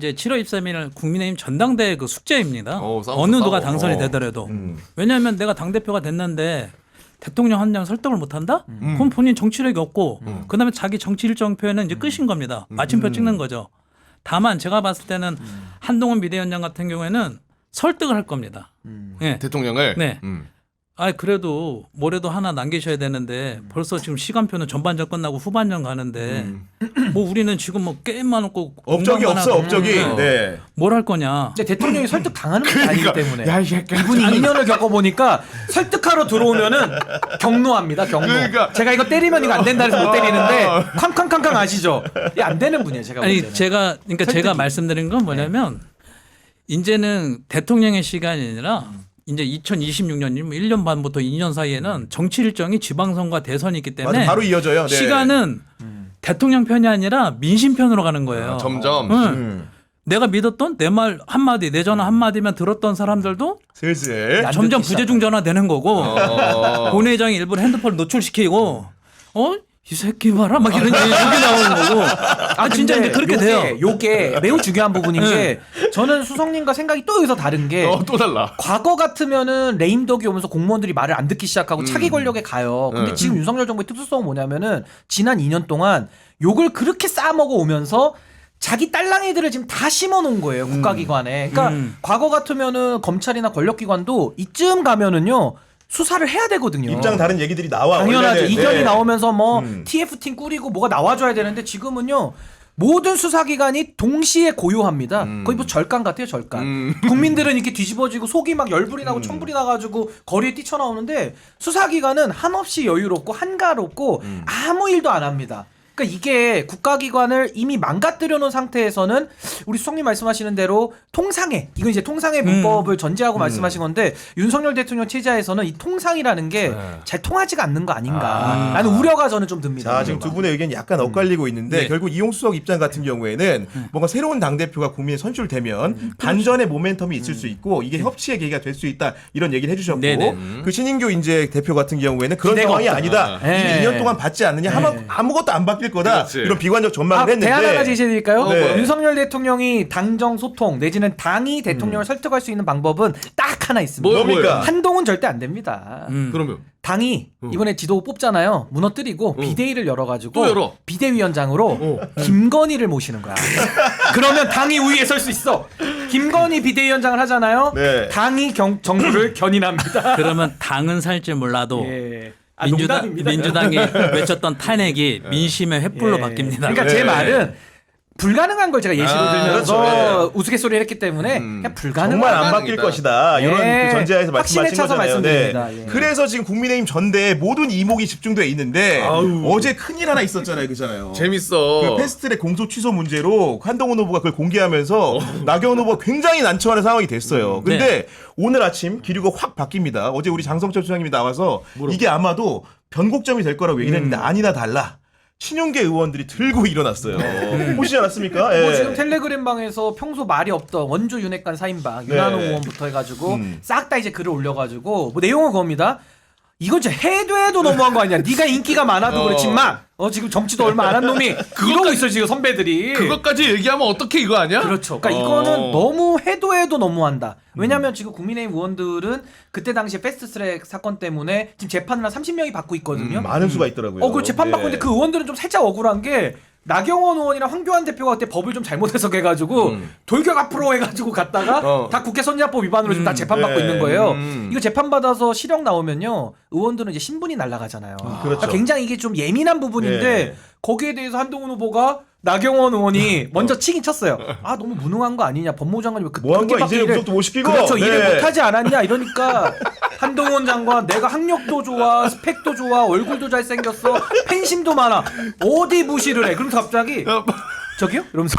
이제 7월 23일 국민의힘 전당대회 그 숙제입니다. 싸워, 어느 싸워. 누가 당선이 되더라도. 왜냐하면 내가 당대표가 됐는데 대통령 한 명 설득을 못한다? 그럼 본인 정치력이 없고 그다음에 자기 정치 일정표에는 이제 끝인 겁니다. 마침표 찍는 거죠. 다만 제가 봤을 때는 한동훈 비대위원장 같은 경우에는 설득을 할 겁니다. 네. 대통령을. 네. 아 그래도 뭐래도 하나 남기셔야 되는데 벌써 지금 시간표는 전반전 끝나고 후반전 가는데 뭐 우리는 지금 뭐 게임 많고 업적이 없어 업적이. 네. 뭘 할 거냐. 근데 대통령이 설득 당하는 게 아니기 때문에. 야, 이 새끼야. 이분이 2년을 겪어보니까 설득하러 들어오면은 경로합니다. 경로. 그러니까. 제가 이거 때리면 이거 안 된다 해서 못 때리는데 쾅쾅쾅쾅 아시죠? 이게 안 되는 분이에요. 제가 볼 아니 때는. 제가 그러니까 제가 말씀드린 건 뭐냐면 이제는 대통령의 시간이 아니라 이제 2026년 1년 반부터 2년 사이에는 정치 일정이 지방선거와 대선이 있기 때문에 맞아, 바로 이어져요. 네. 시간은 대통령 편이 아니라 민심 편으로 가는 거예요. 점점. 응. 내가 믿었던 내 말 한마디 내 전화 한마디면 들었던 사람들도 슬슬. 점점 부재중 전화 되는 거고 본회의장이 일부러 핸드폰을 노출시키고 이 새끼 봐라 막 이런 얘기 나오는 거고 진짜 이제 그렇게 돼요. 요게 매우 중요한 부분인 게 저는 수석님과 생각이 또 여기서 다른 게 또 달라. 과거 같으면은 레임덕이 오면서 공무원들이 말을 안 듣기 시작하고 차기 권력에 가요. 근데 지금 윤석열 정부의 특수성은 뭐냐면은 지난 2년 동안 욕을 그렇게 싸먹어 오면서 자기 딸랑이들을 지금 다 심어 놓은 거예요. 국가기관에. 그러니까 과거 같으면은 검찰이나 권력기관도 이쯤 가면은요. 수사를 해야 되거든요. 입장 다른 얘기들이 나와. 당연하죠. 원래는. 이견이 네. 나오면서 뭐 TF팀 꾸리고 뭐가 나와줘야 되는데 지금은요. 모든 수사기관이 동시에 고요합니다. 거의 뭐 절간 같아요, 절간. 국민들은 이렇게 뒤집어지고 속이 막 열불이 나고 천불이 나가지고 거리에 뛰쳐나오는데 수사기관은 한없이 여유롭고 한가롭고 아무 일도 안 합니다. 그러니까 이게 국가기관을 이미 망가뜨려 놓은 상태에서는 우리 수석님 말씀하시는 대로 통상의 이건 이제 통상의 문법을 전제하고 말씀하신 건데 윤석열 대통령 체제에서는 이 통상이라는 게 잘 통하지가 않는 거 아닌가라는 우려가 저는 좀 듭니다. 자, 지금 두 분의 의견이 약간 엇갈리고 있는데 네. 결국 이용수 수석 입장 같은 경우에는 뭔가 새로운 당대표가 국민에 선출되면 반전의 모멘텀이 있을 수 있고 이게 협치의 계기가 될 수 있다 이런 얘기를 해주셨고 네네. 그 신인규 이제 대표 같은 경우에는 그런 기대가 상황이 없다. 아니다. 네. 이게 2년 동안 받지 않느냐 아무것도 안 바뀔 거다. 그렇지. 이런 비관적 전망을 했는데 대안 하나 제시해드릴까요? 네. 윤석열 대통령이 당정 소통 내지는 당이 대통령을 설득할 수 있는 방법은 딱 하나 있습니다. 뭡니까? 한동훈 절대 안 됩니다. 그러면 당이 이번에 지도 뽑잖아요. 무너뜨리고 비대위를 열어가지고 또 열어. 비대위원장으로 김건희를 모시는 거야. 그러면 당이 우위에 설 수 있어. 김건희 비대위원장을 하잖아요. 네. 당이 정부를 견인합니다. 그러면 당은 살지 몰라도 예. 농담입니다. 민주당이 외쳤던 탄핵이 민심의 횃불로 예. 바뀝니다. 그러니까 제 네. 말은 불가능한 걸 제가 예시로 들면서 그렇죠. 우스갯소리를 했기 때문에 그냥 불가능한 정말 안 불가능이다. 바뀔 것이다. 이런 예. 그 전제하에서 확신에 말씀하신 차서 거잖아요. 말씀드립니다. 예. 그래서 지금 국민의힘 전대에 모든 이목이 집중돼 있는데 어제 큰일 하나 있었잖아요. 그잖아요. 재밌어. 그 패스트트랙 공소 취소 문제로 한동훈 후보가 그걸 공개하면서 나경원 후보가 굉장히 난처한 상황이 됐어요. 근데 오늘 아침 기류가 확 바뀝니다. 어제 우리 장성철 수장님이 나와서 이게 아마도 변곡점이 될 거라고 얘기를 했는데 아니나 달라. 친윤계 의원들이 들고 일어났어요. 보시지 않았습니까? 예. 뭐 지금 텔레그램 방에서 평소 말이 없던 원조 윤핵관 4인방 윤한홍 네. 의원부터 해가지고 싹 다 이제 글을 올려가지고 뭐 내용은 그겁니다. 이건 진짜 해도 해도 너무한 거 아니야. 네가 인기가 많아도 그렇지만 지금 정치도 얼마 안 한 놈이 이러고 있어 지금 선배들이. 그것까지 얘기하면 어떻게 이거 아니야? 그렇죠. 그러니까 이거는 너무 해도 너무한다. 왜냐하면 지금 국민의힘 의원들은 그때 당시에 패스트트랙 사건 때문에 지금 재판을 한 30명이 받고 있거든요. 많은 수가 있더라고요. 그 재판 받고 있는데 그 의원들은 좀 살짝 억울한 게 나경원 의원이랑 황교안 대표가 그때 법을 좀 잘못 해석해가지고 돌격 앞으로 해가지고 갔다가 다 국회 선진화법 위반으로 지금 다 재판받고 네. 있는 거예요. 이거 재판받아서 실형 나오면요 의원들은 이제 신분이 날아가잖아요. 그렇죠. 그러니까 굉장히 이게 좀 예민한 부분인데 네. 거기에 대해서 한동훈 후보가 나경원 의원이 먼저 치긴 쳤어요. 아 너무 무능한 거 아니냐 법무장관이 뭐한 거야 이제 구속도 못 시키고. 그렇죠. 일을 네. 못하지 않았냐 이러니까 한동훈 장관 내가 학력도 좋아 스펙도 좋아 얼굴도 잘생겼어 팬심도 많아 어디 무시를 해. 그러면서 갑자기 저기요? 이러면서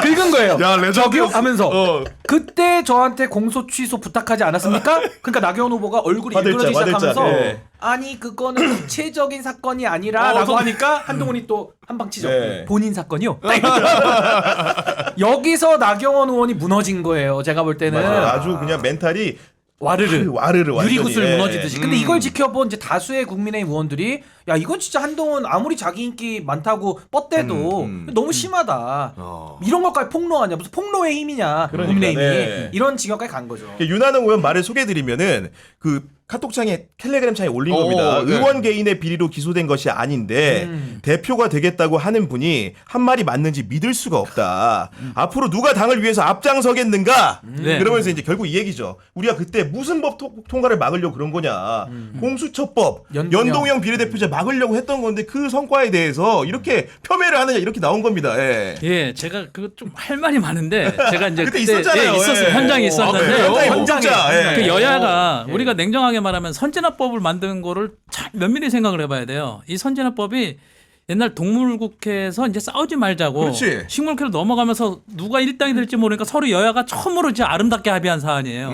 긁은 거예요. 야, 레전드였어. 저기요? 하면서 그때 저한테 공소 취소 부탁하지 않았습니까? 그러니까 나경원 후보가 얼굴이 일그러지기 시작하면서 예. 아니 그거는 구체적인 사건이 아니라 라고 하니까 한동훈이 또 한 방 치죠. 네. 본인 사건이요? 여기서 나경원 의원이 무너진 거예요. 제가 볼 때는. 맞아요. 아주 그냥 멘탈이 와르르 완전히. 유리구슬 예. 무너지듯이. 근데 이걸 지켜본 이제 다수의 국민의힘 의원들이 야 이건 진짜 한동훈 아무리 자기 인기 많다고 뻗대도 너무 심하다. 이런 것까지 폭로하냐 무슨 폭로의 힘이냐 그러니까, 국민의힘이 네. 이런 지경까지 간 거죠. 윤한홍 의원 말을 소개해드리면은 그 카톡창에 텔레그램 창에 올린 겁니다. 네. 의원 개인의 비리로 기소된 것이 아닌데 대표가 되겠다고 하는 분이 한 말이 맞는지 믿을 수가 없다. 앞으로 누가 당을 위해서 앞장서겠는가? 네. 그러면서 이제 결국 이 얘기죠. 우리가 그때 무슨 법 통과를 막으려고 그런 거냐? 공수처법, 연동형 비례대표제 막으려고 했던 건데 그 성과에 대해서 이렇게 폄훼를 하느냐 이렇게 나온 겁니다. 예. 예, 제가 그 좀 할 말이 많은데 제가 이제 그때 있었잖아요. 예, 있었어요. 예. 현장에 있었는데 현장에 현장에. 목격자. 예. 그 여야가 우리가 냉정하게 말하면 선진화법을 만든 거를 참 면밀히 생각을 해봐야 돼요. 이 선진화법이 옛날 동물국회에서 이제 싸우지 말자고 그렇지. 식물국회로 넘어가면서 누가 일당이 될지 모르니까 서로 여야가 처음으로 이제 아름답게 합의한 사안이에요.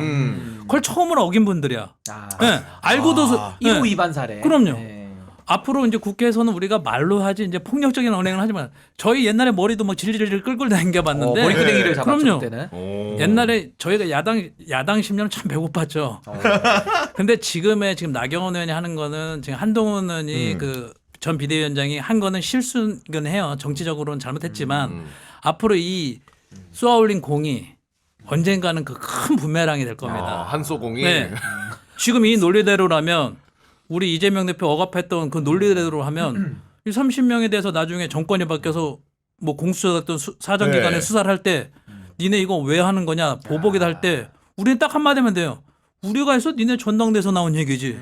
그걸 처음으로 어긴 분들이야. 예, 알고도 1호 위반 사례. 그럼요. 네. 앞으로 이제 국회에서는 우리가 말로 하지 이제 폭력적인 언행을 하지만 저희 옛날에 머리도 뭐 질질 끌고 당겨봤는데 머리끄댕이를 잡았죠 그럼요. 그때는. 옛날에 저희가 야당 10년은 참 배고팠죠. 근데 지금 나경원 의원이 하는 거는 지금 한동훈 의원이 그 전 비대위원장이 한 거는 실수는 해요. 정치적으로는 잘못했지만 앞으로 이 쏘아올린 공이 언젠가는 그 큰 부메랑이 될 겁니다. 한소공이. 네. 지금 이 논리대로라면 우리 이재명 대표 억압했던 그 논리대로 하면 이 30명에 대해서 나중에 정권이 바뀌어서 뭐 공수처 같은 사정기관에 네. 수사를 할 때 니네 이거 왜 하는 거냐 보복이다 할 때 우리는 딱 한마디면 돼요. 우리가 해서 니네 전당대에서 나온 얘기지.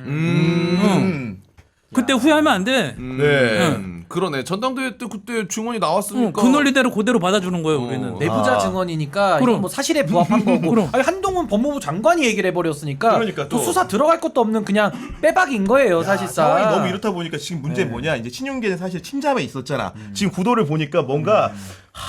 그때 후회하면 안 돼. 네. 그러네. 전당대회 때 그때 증언이 나왔으니까. 그 논리대로 그대로 받아주는 거예요 우리는. 내부자 증언이니까 그럼. 이건 뭐 사실에 부합한 거고. 그럼. 아니, 한동훈 법무부 장관이 얘기를 해버렸으니까 그러니까 또 또. 수사 들어갈 것도 없는 그냥 빼박인 거예요 사실상. 상황이 너무 이렇다 보니까 지금 문제는 뭐냐 이제 친윤계는 사실 침잠에 있었잖아. 지금 구도를 보니까 뭔가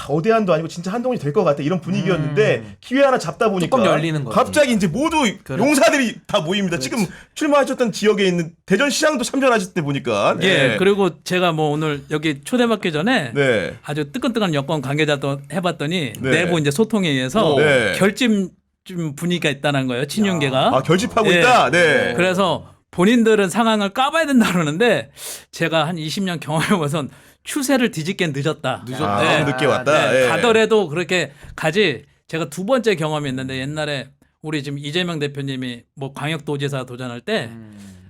어대한도 아니고 진짜 한동훈이 될 것 같아 이런 분위기였는데 기회 하나 잡다 보니까 뚜껑 열리는 거지. 갑자기 이제 모두 용사들이 다 모입니다. 지금 출마하셨던 지역에 있는 대전시장도 참전하실 때 보니까 예. 그리고 제가 뭐 오늘 여기 초대받기 전에 네. 아주 뜨끈뜨끈한 여권 관계자도 해봤더니 네. 내부 이제 소통에 의해서 네. 결집 좀 분위기가 있다는 거예요 친윤계가. 아 결집하고 예. 있다. 네. 그래서 본인들은 상황을 까봐야 된다 그러는데 제가 한 20년 경험해봐선 추세를 뒤집기엔 늦었다. 늦었다. 너무 늦게 왔다. 네, 예. 가더라도 그렇게 가지. 제가 두 번째 경험이 있는데 옛날에 우리 지금 이재명 대표님이 뭐 광역도지사 도전할 때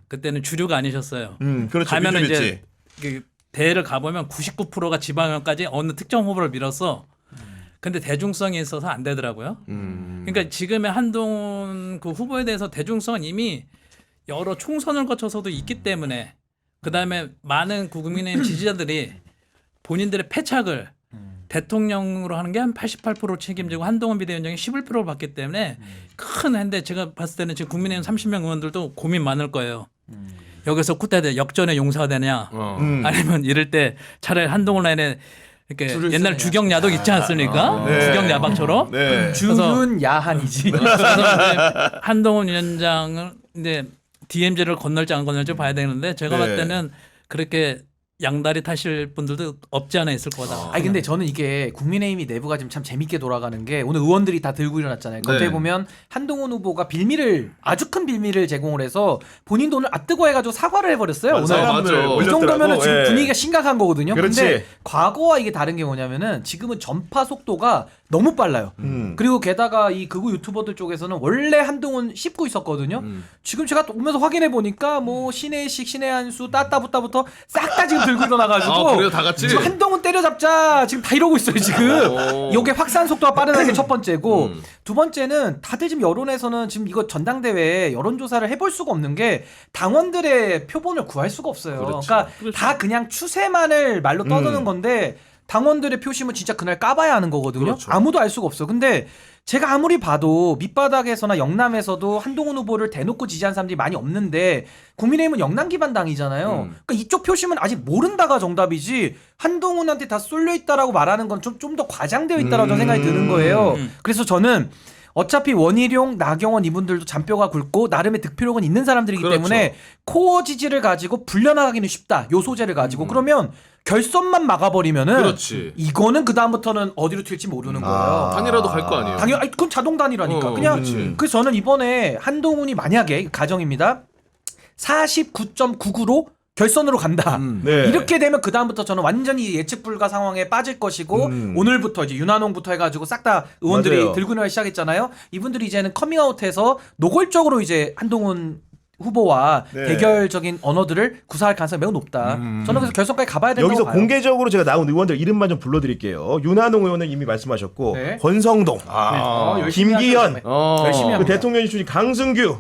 그때는 주류가 아니셨어요. 그렇죠. 가면은 믿지. 이제 그 대회를 가보면 99%가 지방의원까지 어느 특정 후보를 밀었어. 근데 대중성이 있어서 안 되더라고요. 그러니까 지금의 한동훈 그 후보에 대해서 대중성은 이미 여러 총선을 거쳐서도 있기 때문에 그다음에 많은 국민의힘 지지자들이 본인들의 패착을 대통령으로 하는 게 한 88% 책임지고 한동훈 비대위원장이 11%를 받기 때문에 큰 한데 제가 봤을 때는 지금 국민의힘 30명 의원들도 고민 많을 거예요. 여기서 쿠데타 역전의 용사가 되냐 아니면 이럴 때 차라리 한동훈 라인에 이렇게 옛날 주경 야독 있지 않습니까? 네. 주경 야박처럼 네. 주는 야한이지. 그래서 이제 한동훈 위원장을 이제 DMZ를 건널지 안 건널지 봐야 되는데 제가 네. 봤을 때는 그렇게 양다리 타실 분들도 없지 않아 있을 거다. 아니 근데 저는 이게 국민의힘이 내부가 지금 참 재밌게 돌아가는 게 오늘 의원들이 다 들고 일어났잖아요. 겉에 네. 보면 한동훈 후보가 아주 큰 빌미를 제공을 해서 본인도 오늘 아뜨거 해가지고 사과를 해버렸어요. 오늘 맞아. 이 정도면은 지금 예. 분위기가 심각한 거거든요. 그렇지. 근데 과거와 이게 다른 게 뭐냐면은 지금은 전파 속도가 너무 빨라요. 그리고 게다가 이 극우 유튜버들 쪽에서는 원래 한동훈 씹고 있었거든요. 지금 제가 또 오면서 확인해 보니까 뭐 신혜식, 신혜한수, 따따부따부터 싹 다 지금 들고 일어나가지고 아, 그래요? 다 같이? 지금 한동훈 때려잡자 지금 다 이러고 있어요 지금. 이게 확산 속도가 빠르다는 게 첫 번째고 두 번째는 다들 지금 여론에서는 지금 이거 전당대회 여론조사를 해볼 수가 없는 게 당원들의 표본을 구할 수가 없어요. 그렇죠. 그러니까 다 그냥 추세만을 말로 떠드는 건데 당원들의 표심은 진짜 그날 까봐야 하는 거거든요. 그렇죠. 아무도 알 수가 없어. 근데 제가 아무리 봐도 밑바닥에서나 영남에서도 한동훈 후보를 대놓고 지지한 사람들이 많이 없는데 국민의힘은 영남 기반 당이잖아요. 그러니까 이쪽 표심은 아직 모른다가 정답이지 한동훈한테 다 쏠려 있다라고 말하는 건 좀 더 과장되어 있다라고 저는 생각이 드는 거예요. 그래서 저는 어차피 원희룡, 나경원 이분들도 잔뼈가 굵고 나름의 득표력은 있는 사람들이기 그렇죠. 때문에 코어 지지를 가지고 불려나가기는 쉽다. 요 소재를 가지고 그러면 결선만 막아버리면은 그렇지. 이거는 그 다음부터는 어디로 튈지 모르는 거예요. 단이라도 갈 거 아니에요. 당연, 아니, 그건 자동 단위라니까. 그냥 그렇지. 그래서 저는 이번에 한동훈이 만약에 가정입니다. 49.99로 결선으로 간다. 네. 이렇게 되면 그 다음부터 저는 완전히 예측 불가 상황에 빠질 것이고 오늘부터 이제 윤한홍부터 해가지고 싹 다 의원들이 맞아요. 들고 나기 시작했잖아요. 이분들이 이제는 커밍아웃해서 노골적으로 이제 한동훈 후보와 네. 대결적인 언어들을 구사할 가능성이 매우 높다. 저는 그래서 결선까지 가봐야 된다고 여기서 봐요. 공개적으로 제가 나온 의원들 이름만 좀 불러드릴게요. 윤한홍 의원은 이미 말씀하셨고 네. 권성동, 열심히 김기현, 하셨어요. 열심히 그 합니다. 대통령 출신 강승규,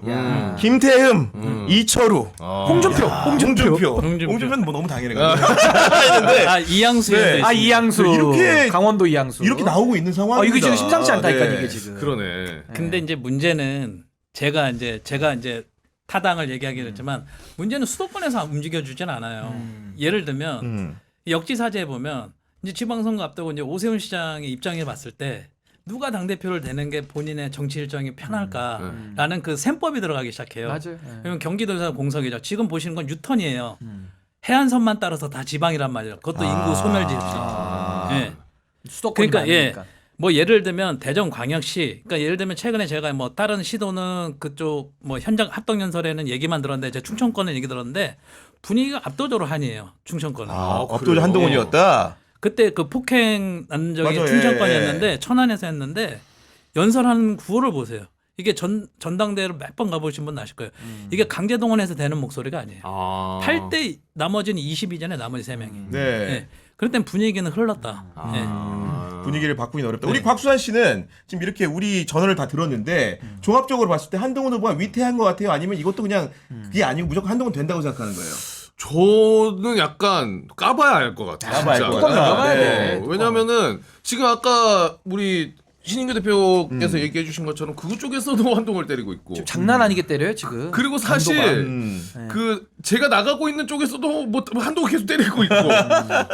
김태흠, 이철우, 홍준표. 홍준표는 뭐 너무 당연해. 했는데 이양수 네. 의원도 있습니다. 이양수. 이렇게- 강원도 이양수. 이렇게 나오고 있는 상황입니다. 이거 지금 심상치 않다니까 네. 이게 지금. 그러네. 근데 이제 문제는 제가 이제 타당을 얘기하기로 했지만 문제는 수도권에서 움직여주진 않아요. 예를 들면 역지사지에 보면 이제 지방선거 앞두고 이제 오세훈 시장의 입장에 봤을 때 누가 당대표를 되는 게 본인의 정치 일정이 편할까라는 그 셈법이 들어가기 시작해요. 맞아요. 그러면 경기도에서 공석이죠. 지금 보시는 건 유턴이에요. 해안선만 따라서 다 지방이란 말이에요. 그것도 인구 소멸지 없이. 예. 수도권이 그러니까 많으니까. 뭐 예를 들면 대전 광역시 그러니까 예를 들면 최근에 제가 뭐 다른 시도는 그쪽 뭐 현장 합동 연설에는 얘기만 들었는데 제 충청권은 얘기 들었는데 분위기가 압도적으로 한이에요. 충청권은. 압도적 한동훈이었다. 그때 그 폭행 난 적이 맞아요. 충청권이었는데 천안에서 했는데 연설하는 구호를 보세요. 이게 전당대회를 몇 번 가보신 분 아실 거예요. 이게 강제동원해서 되는 목소리가 아니에요. 8대 나머지는 22전에 나머지 3명이. 네. 예. 그럴 땐 분위기는 흘렀다. 예. 분위기를 바꾸긴 어렵다. 우리 곽수환 씨는 지금 이렇게 우리 전언을 다 들었는데 종합적으로 봤을 때 한동훈 후보가 위태한 것 같아요? 아니면 이것도 그냥 그게 아니고 무조건 한동훈 된다고 생각하는 거예요? 저는 약간 까봐야 알 것 같아요. 까봐야 진짜. 알 것 같아요. 까봐야 네. 돼. 왜냐면은 지금 아까 우리 신인규 대표께서 얘기해 주신 것처럼 그쪽에서도 한동을 때리고 있고. 지금 장난 아니게 때려요 지금. 그리고 사실 그 제가 나가고 있는 쪽에서도 뭐 한동을 계속 때리고 있고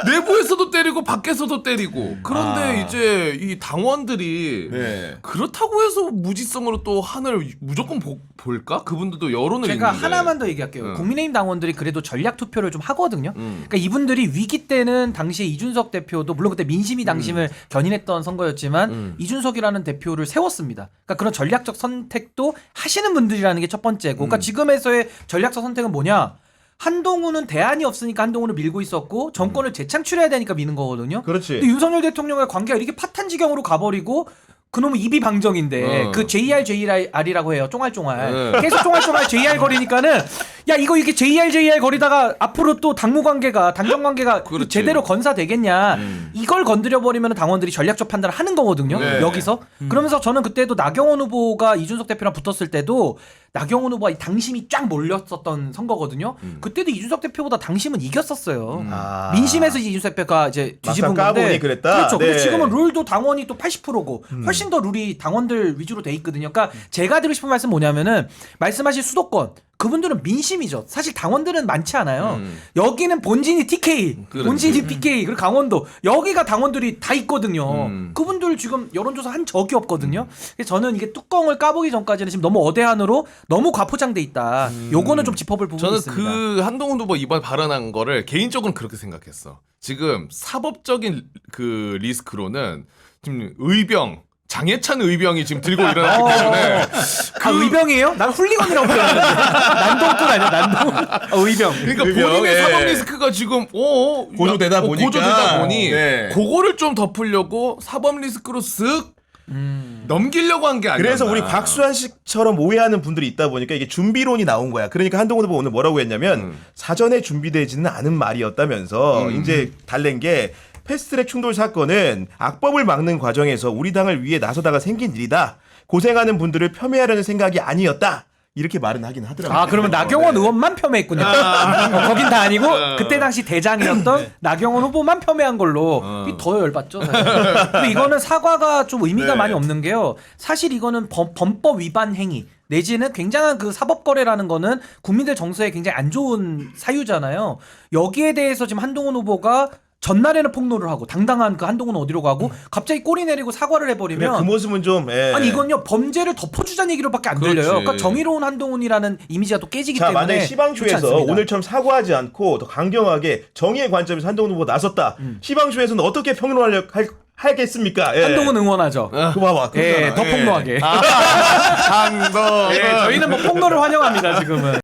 내부에서도 때리고 밖에서도 때리고 그런데 이제 이 당원들이 네. 그렇다고 해서 무지성으로 또 하늘 무조건 볼까? 그분들도 여론을 제가 있는데. 하나만 더 얘기할게요. 국민의힘 당원들이 그래도 전략 투표를 좀 하거든요. 그러니까 이분들이 위기 때는 당시에 이준석 대표도 물론 그때 민심이 당심을 견인했던 선거였지만 이준석이라는 대표를 세웠습니다. 그러니까 그런 전략적 선택도 하시는 분들이라는 게 첫 번째고, 그러니까 지금에서의 전략적 선택은 뭐냐? 한동훈은 대안이 없으니까 한동훈을 밀고 있었고 정권을 재창출해야 되니까 미는 거거든요. 그렇지. 근데 윤석열 대통령과 관계가 이렇게 파탄지경으로 가버리고 그놈은 입이 방정인데 그 JR이라고 해요. 쫑알쫑알. 계속 쫑알쫑알 JR 거리니까는 야 이거 이렇게 JR 거리다가 앞으로 또 당무 관계가 당정 관계가 그렇지. 제대로 건사되겠냐. 이걸 건드려 버리면 당원들이 전략적 판단을 하는 거거든요. 네. 여기서. 그러면서 저는 그때도 나경원 후보가 이준석 대표랑 붙었을 때도 나경원 후보가 이 당심이 쫙 몰렸었던 선거거든요. 그때도 이준석 대표보다 당심은 이겼었어요. 민심에서 이준석 대표가 이제 뒤집은 막상 건데. 까보니 그랬다? 그렇죠. 근데 네. 지금은 룰도 당원이 또 80%고 훨씬 더 룰이 당원들 위주로 돼 있거든요. 그러니까 제가 드리고 싶은 말씀 뭐냐면은 말씀하신 수도권 그분들은 민심이죠. 사실 당원들은 많지 않아요. 여기는 본진이 TK, 본진이 PK, 그리고 강원도 여기가 당원들이 다 있거든요. 그분들 지금 여론조사 한 적이 없거든요. 그래서 저는 이게 뚜껑을 까보기 전까지는 지금 너무 어대한으로 너무 과포장돼 있다. 요거는 좀 짚어볼 부분이 저는 있습니다. 그 한동훈 후보 이번 발언한 거를 개인적으로는 그렇게 생각했어. 지금 사법적인 그 리스크로는 지금 장해찬 의병이 지금 들고 일어났기 때문에 아 의병이에요? 난 훌리건이라고 표현했는데 난동꾼 아니야 난동? 의병. 그러니까 의병, 본인의 예. 사법 리스크가 지금 고조되다 보니까. 고조되다 보니 네. 그거를 좀 덮으려고 사법 리스크로 쓱 넘기려고 한 게 아니야. 그래서 우리 곽수환 씨처럼 오해하는 분들이 있다 보니까 이게 준비론이 나온 거야. 그러니까 한동훈 후보 오늘 뭐라고 했냐면 사전에 준비되지는 않은 말이었다면서 이제 달랜 게 패스트트랙 충돌 사건은 악법을 막는 과정에서 우리 당을 위해 나서다가 생긴 일이다. 고생하는 분들을 폄훼하려는 생각이 아니었다. 이렇게 말은 하긴 하더라고요. 아 그러면 나경원 의원만 폄훼했군요. 거긴 다 아니고 그때 당시 대장이었던 나경원 후보만 폄훼한 걸로 더 열받죠. 사실. 근데 이거는 사과가 좀 의미가 많이 없는 게요. 사실 이거는 범법 위반 행위 내지는 굉장한 그 사법거래라는 거는 국민들 정서에 굉장히 안 좋은 사유잖아요. 여기에 대해서 지금 한동훈 후보가 전날에는 폭로를 하고 당당한 그 한동훈 어디로 가고 갑자기 꼬리 내리고 사과를 그 해버리면 모습은 좀 예. 아니 이건요 범죄를 덮어주자는 얘기로밖에 안 들려요. 그렇지. 그러니까 정의로운 한동훈이라는 이미지가 또 깨지기 자, 때문에 만약에 좋지 시방쇼에서 않습니다. 오늘처럼 사과하지 않고 더 강경하게 정의의 관점에서 한동훈 후보가 나섰다. 시방쇼에서는 어떻게 하겠습니까? 예. 한동훈 응원하죠. 그거 봐봐. 예, 그러잖아. 더 폭로하게. 한동. 예, 저희는 뭐 폭로를 환영합니다 지금은.